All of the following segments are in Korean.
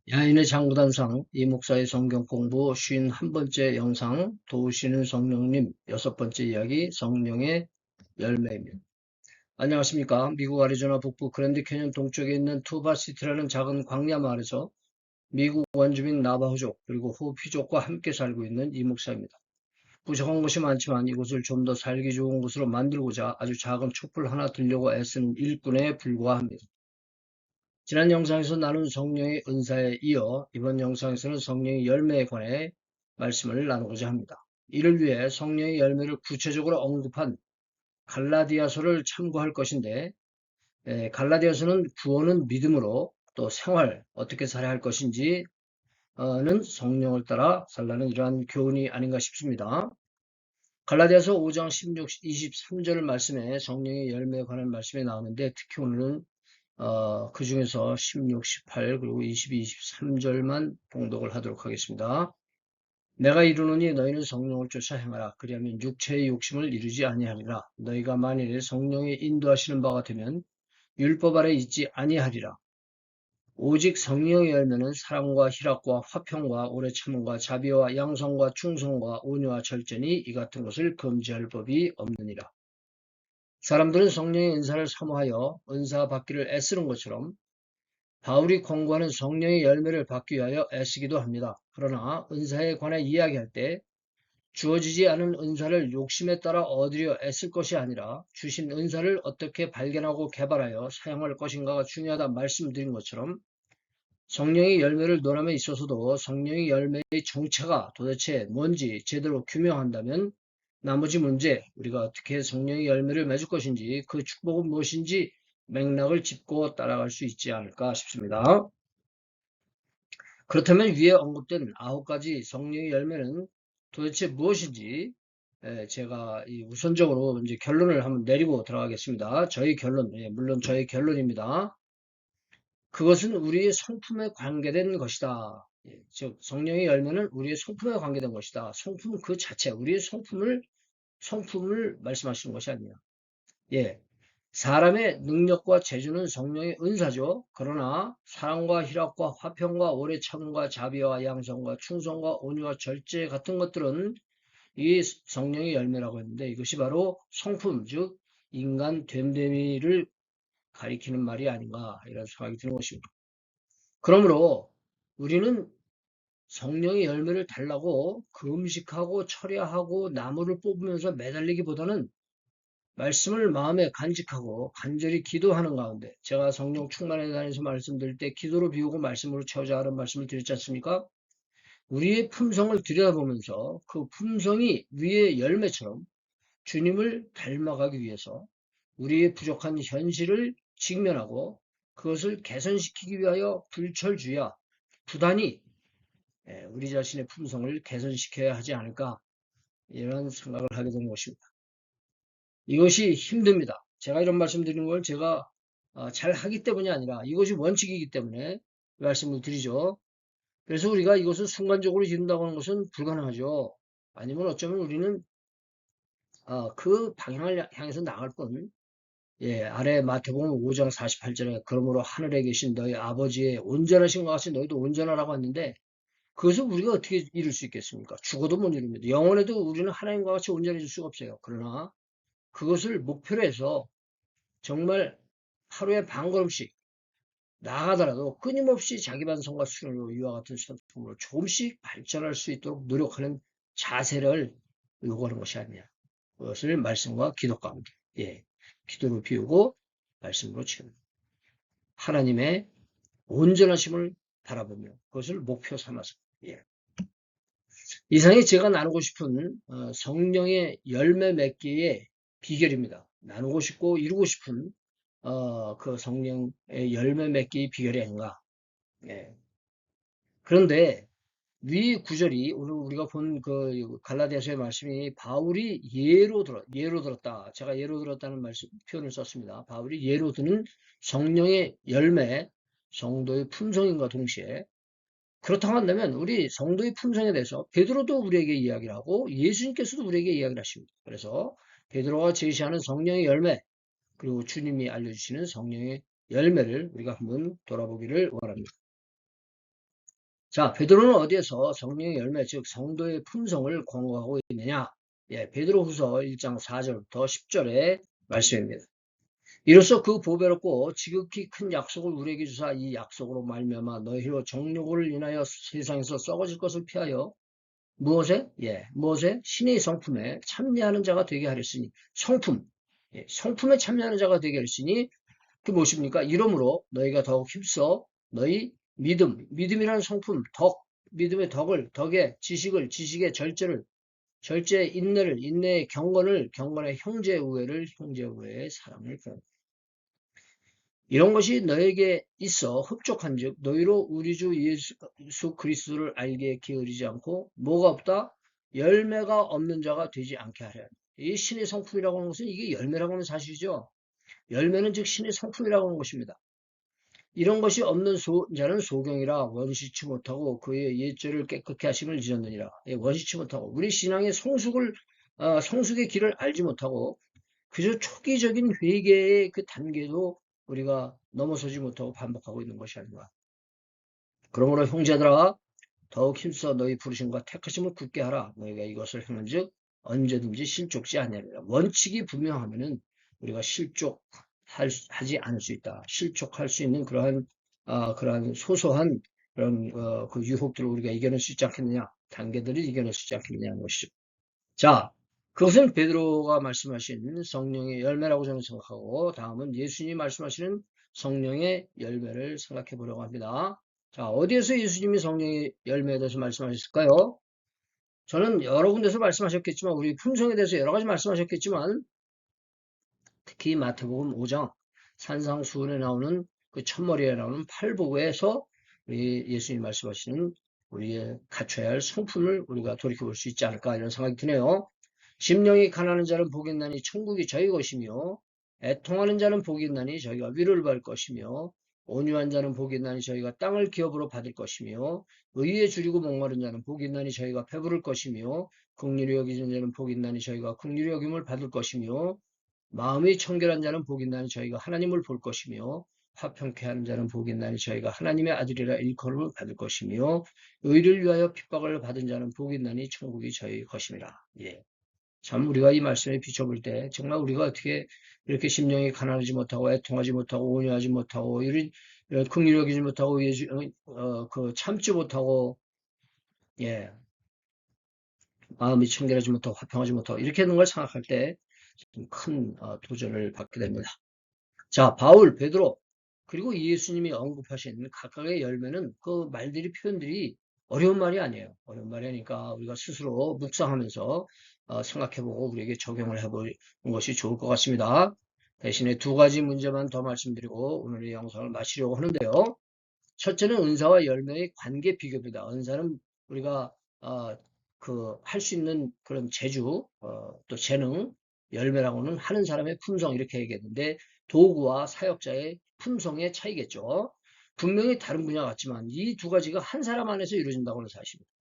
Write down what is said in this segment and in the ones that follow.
야인의 장구단상 이 목사의 성경 공부 51번째 영상 도우시는 성령님 6번째 이야기 성령의 열매입니다. 안녕하십니까. 미국 애리조나 북부 그랜드 캐년 동쪽에 있는 투바시티라는 작은 광야 마을에서 미국 원주민 나바호족 그리고 호피족과 함께 살고 있는 이 목사입니다. 부족한 것이 많지만 이곳을 좀 더 살기 좋은 곳으로 만들고자 아주 작은 촛불 하나 들려고 애쓰는 일꾼에 불과합니다. 지난 영상에서 나눈 성령의 은사에 이어 이번 영상에서는 성령의 열매에 관해 말씀을 나누고자 합니다. 이를 위해 성령의 열매를 구체적으로 언급한 갈라디아서를 참고할 것인데, 갈라디아서는 구원은 믿음으로 또 생활 어떻게 살아야 할 것인지는 성령을 따라 살라는 이러한 교훈이 아닌가 싶습니다. 갈라디아서 5장 16, 23절 말씀에 성령의 열매에 관한 말씀이 나오는데 특히 오늘은 그 중에서 16, 18 그리고 22, 23절만 봉독을 하도록 하겠습니다. 내가 이르노니 너희는 성령을 쫓아 행하라. 그리하면 육체의 욕심을 이루지 아니하리라. 너희가 만일에 성령의 인도하시는 바가 되면 율법 아래 있지 아니하리라. 오직 성령의 열매는 사랑과 희락과 화평과 오래 참음과 자비와 양성과 충성과 온유와 절제니 이 같은 것을 금지할 법이 없느니라. 사람들은 성령의 은사를 사모하여 은사 받기를 애쓰는 것처럼 바울이 권고하는 성령의 열매를 받기 위하여 애쓰기도 합니다. 그러나 은사에 관해 이야기할 때 주어지지 않은 은사를 욕심에 따라 얻으려 애쓸 것이 아니라 주신 은사를 어떻게 발견하고 개발하여 사용할 것인가가 중요하다 말씀드린 것처럼 성령의 열매를 논함에 있어서도 성령의 열매의 정체가 도대체 뭔지 제대로 규명한다면 나머지 문제, 우리가 어떻게 성령의 열매를 맺을 것인지 그 축복은 무엇인지 맥락을 짚고 따라갈 수 있지 않을까 싶습니다. 그렇다면 위에 언급된 9가지 성령의 열매는 도대체 무엇인지 제가 우선적으로 이제 결론을 한번 내리고 들어가겠습니다. 저희 결론, 물론 저희 결론입니다. 그것은 우리의 성품에 관계된 것이다. 즉 성령의 열매는 우리의 성품에 관계된 것이다. 성품 그 자체, 우리의 성품을 말씀하시는 것이 아니에요. 예. 사람의 능력과 재주는 성령의 은사죠. 그러나 사랑과 희락과 화평과 오래 참음과 자비와 양성과 충성과 온유와 절제 같은 것들은 이 성령의 열매라고 했는데 이것이 바로 성품, 즉 인간 됨됨이를 가리키는 말이 아닌가 이런 생각이 드는 것입니다. 그러므로 우리는 성령의 열매를 달라고 금식하고 철야하고 나무를 뽑으면서 매달리기보다는 말씀을 마음에 간직하고 간절히 기도하는 가운데 제가 성령 충만에 대해서 말씀드릴 때 기도로 비우고 말씀으로 채우자 하는 말씀을 드렸지 않습니까? 우리의 품성을 들여다보면서 그 품성이 위의 열매처럼 주님을 닮아가기 위해서 우리의 부족한 현실을 직면하고 그것을 개선시키기 위하여 불철주야 부단히 우리 자신의 품성을 개선시켜야 하지 않을까 이런 생각을 하게 되는 것입니다. 이것이 힘듭니다. 제가 이런 말씀 드리는 걸 제가 잘 하기 때문이 아니라 이것이 원칙이기 때문에 말씀을 드리죠. 그래서 우리가 이것을 순간적으로 이룬다고 하는 것은 불가능하죠. 아니면 어쩌면 우리는 그 방향을 향해서 나갈 뿐, 아래 마태복음 5장 48절에 그러므로 하늘에 계신 너희 아버지의 온전하신 것 같이 너희도 온전하라고 했는데 그것을 우리가 어떻게 이룰 수 있겠습니까? 죽어도 못 이룹니다. 영원에도 우리는 하나님과 같이 온전해질 수가 없어요. 그러나 그것을 목표로 해서 정말 하루에 반 걸음씩 나아가더라도 끊임없이 자기 반성과 수련으로 이와 같은 성품으로 조금씩 발전할 수 있도록 노력하는 자세를 요구하는 것이 아니냐. 그것을 말씀과 기도과 함께, 기도로 비우고 말씀으로 채우는 하나님의 온전하심을 바라보며 그것을 목표 삼아서, 이상이 제가 나누고 싶은 성령의 열매 맺기의 비결입니다. 나누고 싶고 이루고 싶은 그 성령의 열매 맺기 비결이 아닌가. 그런데 위 구절이 오늘 우리가 본 그 갈라디아서의 말씀이 바울이 예로 들었다. 제가 예로 들었다는 말씀 표현을 썼습니다. 바울이 예로 드는 성령의 열매, 성도의 품성인과 동시에 그렇다고 한다면 우리 성도의 품성에 대해서 베드로도 우리에게 이야기를 하고 예수님께서도 우리에게 이야기를 하십니다. 그래서 베드로가 제시하는 성령의 열매 그리고 주님이 알려주시는 성령의 열매를 우리가 한번 돌아보기를 원합니다. 자, 베드로는 어디에서 성령의 열매, 즉 성도의 품성을 권고하고 있느냐? 예, 베드로후서 1장 4절부터 10절의 말씀입니다. 이로써 그 보배롭고 지극히 큰 약속을 우리에게 주사 이 약속으로 말미암아 너희로 정욕을 인하여 세상에서 썩어질 것을 피하여 무엇에? 예, 무엇에? 신의 성품에 참여하는 자가 되게 하렸으니 성품, 예, 성품에 참여하는 자가 되게 하렸으니 그 무엇입니까? 이러므로 너희가 더욱 힘써 너희 믿음이라는 성품, 믿음의 덕의 지식을, 지식의 절제의 인내를, 인내의 경건의 형제의 우애를, 형제의 우애의 사랑을 구하라. 이런 것이 너에게 있어 흡족한즉 너희로 우리 주 예수 그리스도를 알기에 게으르지 않고 뭐가 없다? 열매가 없는 자가 되지 않게 하려. 이 신의 성품이라고 하는 것은 이게 열매라고 하는 사실이죠. 열매는 즉 신의 성품이라고 하는 것입니다. 이런 것이 없는 자는 소경이라 원시치 못하고 그의 옛죄를 깨끗게 하심을 잊었느니라. 예, 원시치 못하고 우리 신앙의 성숙의 길을 알지 못하고 그저 초기적인 회개의 그 단계도 우리가 넘어서지 못하고 반복하고 있는 것이 아닌가. 그러므로 형제들아 더욱 힘써 너희 부르심과 택하심을 굳게 하라. 너희가 이것을 행한즉 언제든지 실족지 아니하리라. 원칙이 분명하면은 우리가 실족하지 않을 수 있다. 실족할 수 있는 그러한 소소한 그런 그 유혹들을 우리가 이겨낼 수 있지 않겠느냐. 단계들을 이겨낼 수 있지 않겠느냐는 것이죠. 자, 그것은 베드로가 말씀하신 성령의 열매라고 저는 생각하고 다음은 예수님이 말씀하시는 성령의 열매를 생각해 보려고 합니다. 자, 어디에서 예수님이 성령의 열매에 대해서 말씀하셨을까요? 저는 여러 군데서 말씀하셨겠지만 우리 품성에 대해서 여러 가지 말씀하셨겠지만 특히 마태복음 5장 산상수훈에 나오는 그 첫머리에 나오는 팔복에서 우리 예수님이 말씀하시는 우리의 갖춰야 할 성품을 우리가 돌이켜 볼 수 있지 않을까 이런 생각이 드네요. 심령이 가난한 자는 복이 있나니 천국이 저희 것이며 애통하는 자는 복이 있나니 저희가 위로를 받을 것이며 온유한 자는 복이 있나니 저희가 땅을 기업으로 받을 것이며 의에 줄이고 목마른 자는 복이 있나니 저희가 배부를 것이며 긍휼히 여기는 자는 복이 있나니 저희가 긍휼히 여김을 받을 것이며 마음이 청결한 자는 복이 있나니 저희가 하나님을 볼 것이며 화평케 하는 자는 복이 있나니 저희가 하나님의 아들이라 일컬음을 받을 것이며 의를 위하여 핍박을 받은 자는 복이 있나니 천국이 저희 것임이라. 예. 참 우리가 이 말씀에 비춰볼 때 정말 우리가 어떻게 이렇게 심령이 가난하지 못하고 애통하지 못하고 온유하지 못하고 이런 긍휼히 여기지 못하고 그 참지 못하고 예 마음이 청결하지 못하고 화평하지 못하고 이렇게 하는 걸 생각할 때 큰 도전을 받게 됩니다. 자, 바울, 베드로 그리고 예수님이 언급하신 각각의 열매는 그 말들이 표현들이 어려운 말이 아니에요. 어려운 말이 아니까 우리가 스스로 묵상하면서 생각해보고 우리에게 적용을 해보는 것이 좋을 것 같습니다. 대신에 두 가지 문제만 더 말씀드리고 오늘의 영상을 마치려고 하는데요. 첫째는 은사와 열매의 관계 비교입니다. 은사는 우리가 할 수 있는 그런 재주, 또 재능, 열매라고는 하는 사람의 품성 이렇게 얘기했는데 도구와 사역자의 품성의 차이겠죠. 분명히 다른 분야 같지만 이 두 가지가 한 사람 안에서 이루어진다고 하는 사실입니다.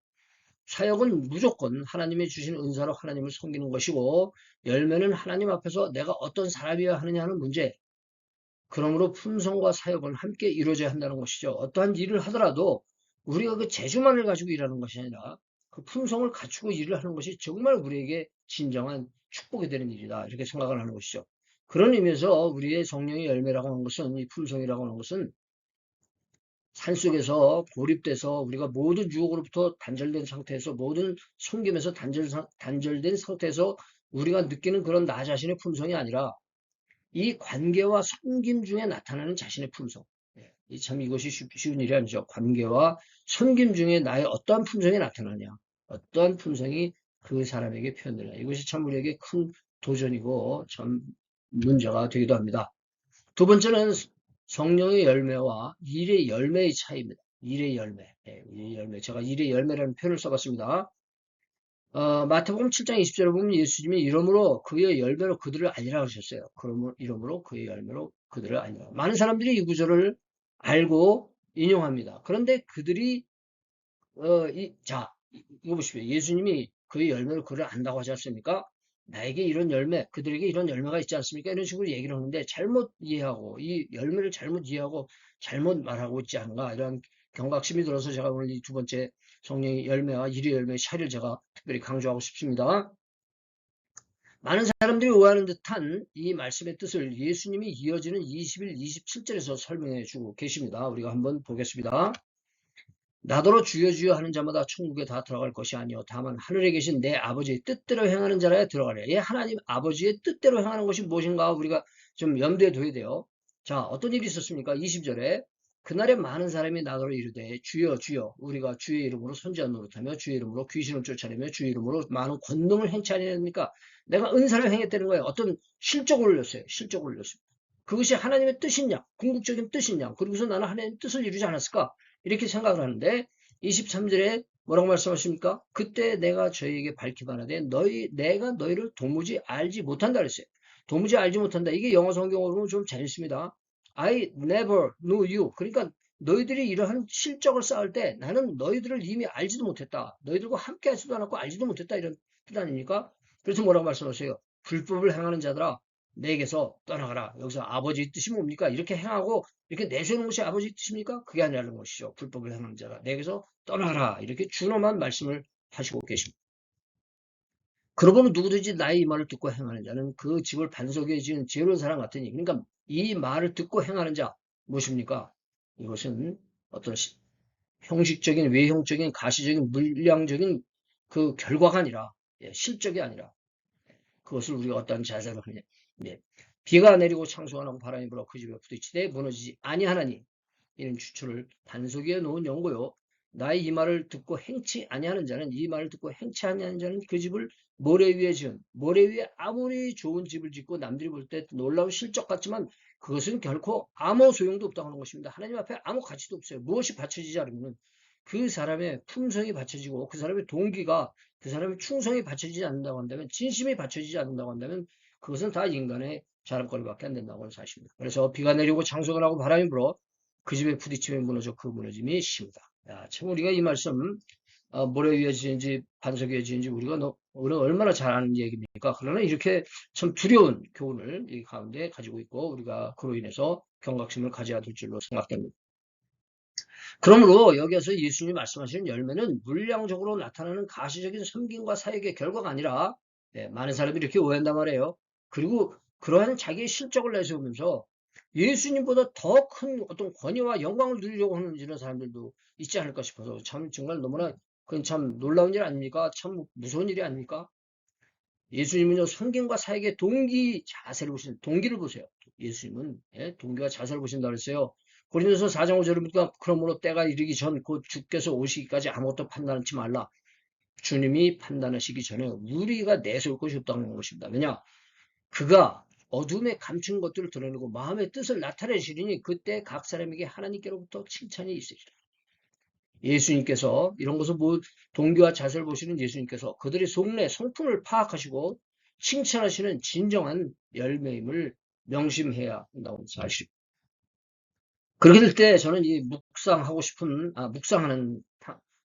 사역은 무조건 하나님이 주신 은사로 하나님을 섬기는 것이고 열매는 하나님 앞에서 내가 어떤 사람이어야 하느냐 하는 문제. 그러므로 품성과 사역은 함께 이루어져야 한다는 것이죠. 어떠한 일을 하더라도 우리가 그 재주만을 가지고 일하는 것이 아니라 그 품성을 갖추고 일을 하는 것이 정말 우리에게 진정한 축복이 되는 일이다. 이렇게 생각을 하는 것이죠. 그런 의미에서 우리의 성령의 열매라고 하는 것은, 이 품성이라고 하는 것은 산속에서 고립돼서 우리가 모든 유혹으로부터 단절된 상태에서 모든 섬김에서 단절된 상태에서 우리가 느끼는 그런 나 자신의 품성이 아니라 이 관계와 섬김 중에 나타나는 자신의 품성. 참 이것이 쉬운 일이 아니죠. 관계와 섬김 중에 나의 어떠한 품성이 나타나냐. 어떠한 품성이 그 사람에게 표현되냐. 이것이 참 우리에게 큰 도전이고 참 문제가 되기도 합니다. 두 번째는 성령의 열매와 일의 열매의 차이입니다. 일의 열매. 일의 열매. 제가 일의 열매라는 표현을 써봤습니다. 마태복음 7장 20절에 보면 예수님이 이러므로 그의 열매로 그들을 알리라 하셨어요. 이러므로 그의 열매로 그들을 알리라. 많은 사람들이 이 구절을 알고 인용합니다. 그런데 그들이 이거 보십시오. 예수님이 그의 열매로 그를 안다고 하지 않습니까? 나에게 이런 열매, 그들에게 이런 열매가 있지 않습니까? 이런 식으로 얘기를 하는데 잘못 이해하고 이 열매를 잘못 이해하고 잘못 말하고 있지 않은가 이런 경각심이 들어서 제가 오늘 이 두 번째 성령의 열매와 일의 열매의 차이를 제가 특별히 강조하고 싶습니다. 많은 사람들이 오해하는 듯한 이 말씀의 뜻을 예수님이 이어지는 21, 27절에서 설명해 주고 계십니다. 우리가 한번 보겠습니다. 나더러 주여 주여 하는 자마다 천국에 다 들어갈 것이 아니요 다만 하늘에 계신 내 아버지의 뜻대로 행하는 자라야 들어가랴. 예, 하나님 아버지의 뜻대로 행하는 것이 무엇인가 우리가 좀 염두에 둬야 돼요. 자, 어떤 일이 있었습니까? 20절에 그날에 많은 사람이 나더러 이르되 주여 주여 우리가 주의 이름으로 선지자 노릇하며 주의 이름으로 귀신을 쫓아내며 주의 이름으로 많은 권능을 행치 아니하니까 내가 은사를 행했다는 거예요. 어떤 실적을 올렸어요. 실적을 올렸어요. 그것이 하나님의 뜻이냐 궁극적인 뜻이냐 그리고서 나는 하나님의 뜻을 이루지 않았을까 이렇게 생각을 하는데 23절에 뭐라고 말씀하십니까? 그때 내가 저희에게 밝히 말하되 내가 너희를 도무지 알지 못한다 그랬어요. 도무지 알지 못한다. 이게 영어 성경으로는 좀 재밌습니다. I never knew you. 그러니까 너희들이 이러한 실적을 쌓을 때 나는 너희들을 이미 알지도 못했다. 너희들과 함께 하지도 않았고 알지도 못했다. 이런 뜻 아닙니까? 그래서 뭐라고 말씀하세요? 불법을 행하는 자들아 내게서 떠나가라. 여기서 아버지의 뜻이 뭡니까? 이렇게 행하고 이렇게 내세우는 것이 아버지의 뜻입니까? 그게 아니라는 것이죠. 불법을 행하는 자가 내게서 떠나가라. 이렇게 준엄한 말씀을 하시고 계십니다. 그러고는 누구든지 나의 이 말을 듣고 행하는 자는 그 집을 반석에 지은 지혜로운 사람 같으니 그러니까 이 말을 듣고 행하는 자 무엇입니까? 이것은 어떤 형식적인 외형적인 가시적인 물량적인 그 결과가 아니라 실적이 아니라 그것을 우리가 어떤 자세로 하느냐. 네. 비가 내리고 창수가 나고 바람이 불어 그 집에 부딪히되 무너지지 아니하나니 이런 주초를 반석 위에 놓은 연고요. 나의 이 말을 듣고 행치 아니하는 자는 이 말을 듣고 행치 아니하는 자는 그 집을 모래 위에 지은 모래 위에 아무리 좋은 집을 짓고 남들이 볼 때 놀라운 실적 같지만 그것은 결코 아무 소용도 없다고 하는 것입니다. 하나님 앞에 아무 가치도 없어요. 무엇이 받쳐지지 않으면 그 사람의 품성이 받쳐지고 그 사람의 동기가 그 사람의 충성이 받쳐지지 않는다고 한다면 진심이 받쳐지지 않는다고 한다면 그것은 다 인간의 자랑거리밖에 안 된다고 하는 사실입니다. 그래서 비가 내리고 창수가 나고 바람이 불어 그 집에 부딪히면 무너져 그 무너짐이 심하다. 야, 참 우리가 이 말씀 모래 위에 지은지 반석 위에 지은지 우리가 얼마나 잘 아는 얘기입니까? 그러나 이렇게 참 두려운 교훈을 이 가운데 가지고 있고 우리가 그로 인해서 경각심을 가져야 될 줄로 생각됩니다. 그러므로 여기에서 예수님이 말씀하시는 열매는 물량적으로 나타나는 가시적인 섬김과 사역의 결과가 아니라 많은 사람들이 이렇게 오해한단 말이에요. 그리고 그러한 자기의 실적을 내세우면서 예수님보다 더 큰 어떤 권위와 영광을 누리려고 하는 이런 사람들도 있지 않을까 싶어서 참 정말 너무나 그건 참 놀라운 일 아닙니까? 참 무서운 일이 아닙니까? 예수님은요 섬김과 사역의 동기 자세를 보시는 동기를 보세요. 예수님은 동기와 자세를 보신다 그랬어요. 고린도서 4장 5절에 보니까 그러므로 때가 이르기 전 곧 주께서 오시기까지 아무것도 판단하지 말라. 주님이 판단하시기 전에 우리가 내세울 것이 없다는 것입니다. 왜냐? 그가 어둠에 감춘 것들을 드러내고 마음의 뜻을 나타내시리니 그때 각 사람에게 하나님께로부터 칭찬이 있으리라. 예수님께서 이런 것을 동기와 자세를 보시는 예수님께서 그들의 속내 성품을 파악하시고 칭찬하시는 진정한 열매임을 명심해야 한다고 사실. 그렇게 될 때 저는 이 묵상하고 싶은 묵상하는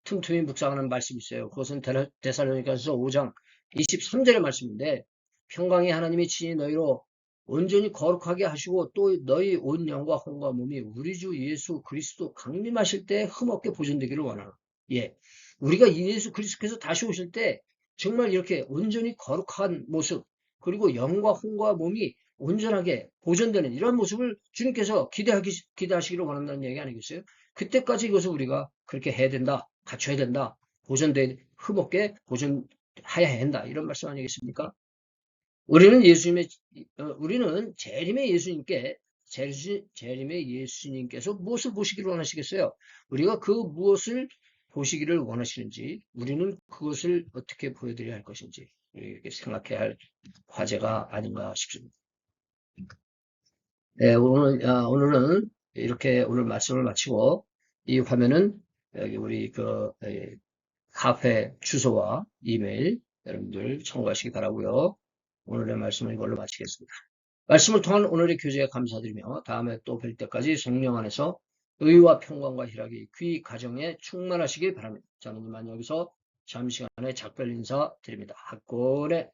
틈틈이 묵상하는 말씀이 있어요. 그것은 데살로니가서 5장 23절의 말씀인데 평강의 하나님이 친히 너희로 온전히 거룩하게 하시고 또 너희 온 영과 혼과 몸이 우리 주 예수 그리스도 강림하실 때 흠없게 보존되기를 원하노라. 예, 우리가 예수 그리스도께서 다시 오실 때 정말 이렇게 온전히 거룩한 모습 그리고 영과 혼과 몸이 온전하게 보존되는 이런 모습을 주님께서 기대하시기를 원한다는 얘기 아니겠어요? 그때까지 이것을 우리가 그렇게 해야 된다, 갖춰야 된다, 흠없게 보존하여야 한다 이런 말씀 아니겠습니까? 우리는 우리는 재림의 예수님께서 무엇을 보시기를 원하시겠어요? 우리가 그 무엇을 보시기를 원하시는지, 우리는 그것을 어떻게 보여드려야 할 것인지, 이렇게 생각해야 할 과제가 아닌가 싶습니다. 네, 오늘은 이렇게 오늘 말씀을 마치고, 이 화면은 여기 우리 카페 주소와 이메일 여러분들 참고하시기 바라고요. 오늘의 말씀은 이걸로 마치겠습니다. 말씀을 통한 오늘의 교제에 감사드리며 다음에 또 뵐 때까지 성령 안에서 의와 평강과 희락이 귀 가정에 충만하시길 바랍니다. 저는 이만 여기서 잠시간의 작별 인사 드립니다. 학골에